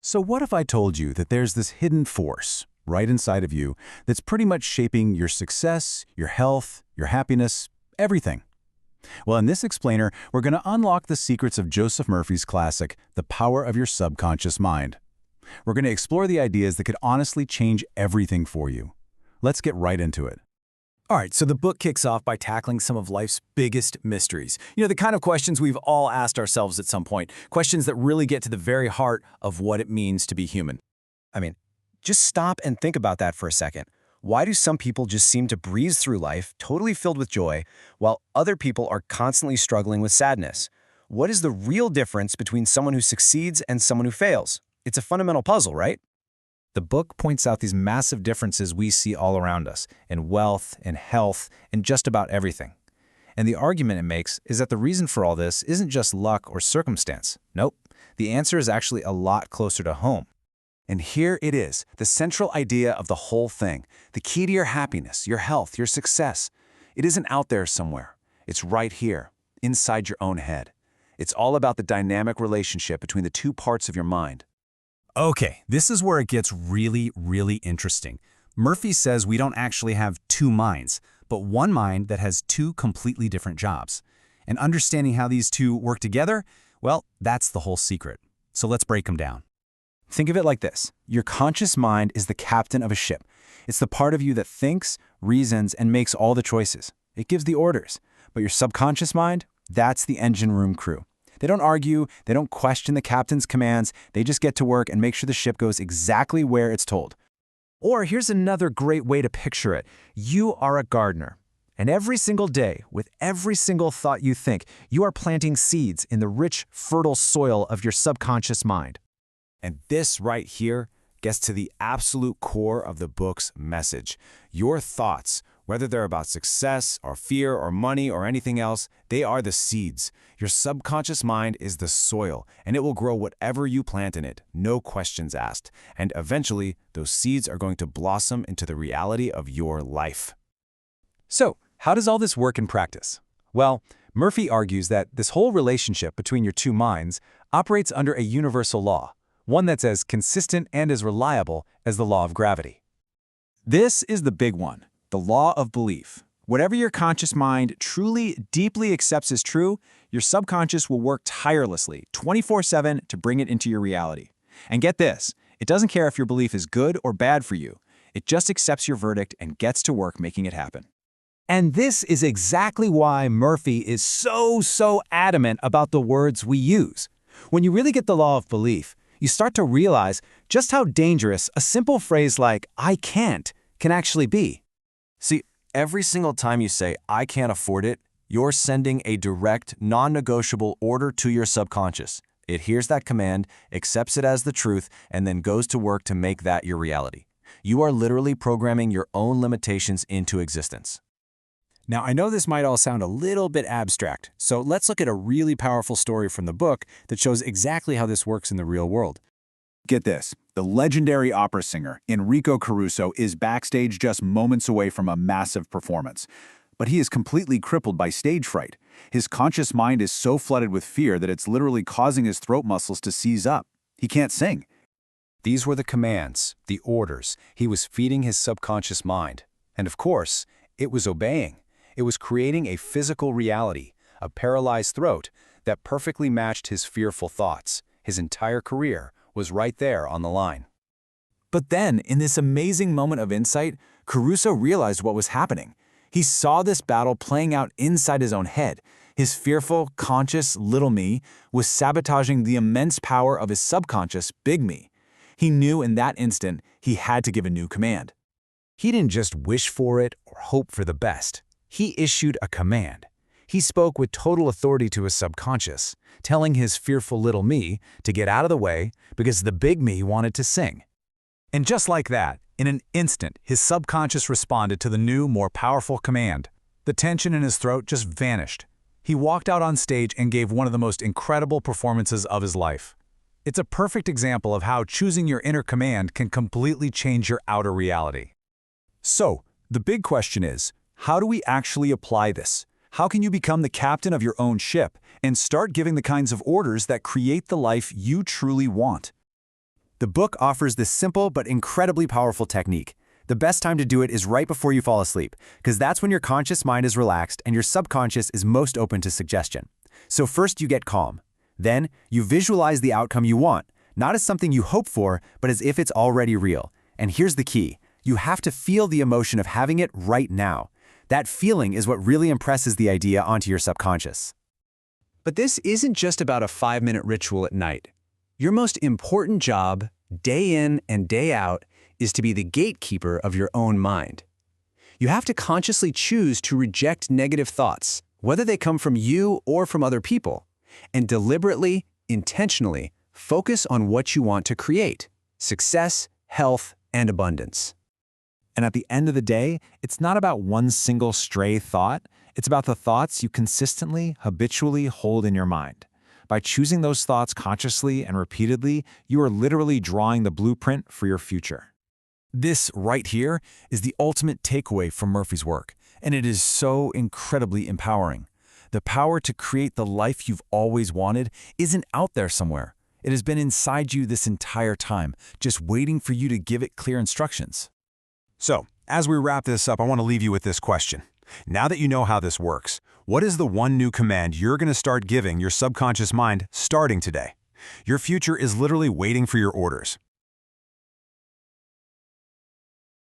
So what if I told you that there's this hidden force right inside of you that's pretty much shaping your success, your health, your happiness, everything? Well, in this explainer, we're going to unlock the secrets of Joseph Murphy's classic, The Power of Your Subconscious Mind. We're going to explore the ideas that could honestly change everything for you. Let's get right into it. All right, so the book kicks off by tackling some of life's biggest mysteries. You know, the kind of questions we've all asked ourselves at some point, questions that really get to the very heart of what it means to be human. I mean, just stop and think about that for a second. Why do some people just seem to breeze through life, totally filled with joy, while other people are constantly struggling with sadness? What is the real difference between someone who succeeds and someone who fails? It's a fundamental puzzle, right? The book points out these massive differences we see all around us, in wealth, in health, in just about everything. And the argument it makes is that the reason for all this isn't just luck or circumstance. Nope, the answer is actually a lot closer to home. And here it is, the central idea of the whole thing, the key to your happiness, your health, your success. It isn't out there somewhere. It's right here, inside your own head. It's all about the dynamic relationship between the two parts of your mind. Okay, this is where it gets really, really interesting. Murphy says we don't actually have two minds, but one mind that has two completely different jobs. And understanding how these two work together, well, that's the whole secret. So let's break them down. Think of it like this. Your conscious mind is the captain of a ship. It's the part of you that thinks, reasons, and makes all the choices. It gives the orders. But your subconscious mind, that's the engine room crew. They don't argue, they don't question the captain's commands, they just get to work and make sure the ship goes exactly where it's told. Or here's another great way to picture it. You are a gardener, and every single day, with every single thought you think, you are planting seeds in the rich, fertile soil of your subconscious mind. And this right here gets to the absolute core of the book's message. Your thoughts, whether they're about success or fear or money or anything else, they are the seeds. Your subconscious mind is the soil, and it will grow whatever you plant in it, no questions asked. And eventually, those seeds are going to blossom into the reality of your life. So, how does all this work in practice? Well, Murphy argues that this whole relationship between your two minds operates under a universal law, one that's as consistent and as reliable as the law of gravity. This is the big one. The law of belief. Whatever your conscious mind truly, deeply accepts as true, your subconscious will work tirelessly, 24/7, to bring it into your reality. And get this, it doesn't care if your belief is good or bad for you. It just accepts your verdict and gets to work making it happen. And this is exactly why Murphy is so adamant about the words we use. When you really get the law of belief, you start to realize just how dangerous a simple phrase like, "I can't," can actually be. See, every single time you say, "I can't afford it," you're sending a direct, non-negotiable order to your subconscious. It hears that command, accepts it as the truth, and then goes to work to make that your reality. You are literally programming your own limitations into existence. Now, I know this might all sound a little bit abstract, so let's look at a really powerful story from the book that shows exactly how this works in the real world. Get this. The legendary opera singer, Enrico Caruso, is backstage just moments away from a massive performance. But he is completely crippled by stage fright. His conscious mind is so flooded with fear that it's literally causing his throat muscles to seize up. He can't sing. These were the commands, the orders, he was feeding his subconscious mind. And of course, it was obeying. It was creating a physical reality, a paralyzed throat, that perfectly matched his fearful thoughts. His entire career was right there on the line. But then, in this amazing moment of insight, Caruso realized what was happening. He saw this battle playing out inside his own head. His fearful, conscious little me was sabotaging the immense power of his subconscious big me. He knew in that instant he had to give a new command. He didn't just wish for it or hope for the best. He issued a command. He spoke with total authority to his subconscious, telling his fearful little me to get out of the way because the big me wanted to sing. And just like that, in an instant, his subconscious responded to the new, more powerful command. The tension in his throat just vanished. He walked out on stage and gave one of the most incredible performances of his life. It's a perfect example of how choosing your inner command can completely change your outer reality. So, the big question is, how do we actually apply this? How can you become the captain of your own ship and start giving the kinds of orders that create the life you truly want? The book offers this simple but incredibly powerful technique. The best time to do it is right before you fall asleep, because that's when your conscious mind is relaxed and your subconscious is most open to suggestion. So first you get calm. Then you visualize the outcome you want, not as something you hope for, but as if it's already real. And here's the key. You have to feel the emotion of having it right now. That feeling is what really impresses the idea onto your subconscious. But this isn't just about a 5-minute ritual at night. Your most important job, day in and day out, is to be the gatekeeper of your own mind. You have to consciously choose to reject negative thoughts, whether they come from you or from other people, and deliberately, intentionally, focus on what you want to create: success, health, and abundance. And at the end of the day, it's not about one single stray thought. It's about the thoughts you consistently, habitually hold in your mind. By choosing those thoughts consciously and repeatedly, you are literally drawing the blueprint for your future. This right here is the ultimate takeaway from Murphy's work, and it is so incredibly empowering. The power to create the life you've always wanted isn't out there somewhere. It has been inside you this entire time, just waiting for you to give it clear instructions. So, as we wrap this up, I want to leave you with this question. Now that you know how this works, what is the one new command you're going to start giving your subconscious mind starting today? Your future is literally waiting for your orders.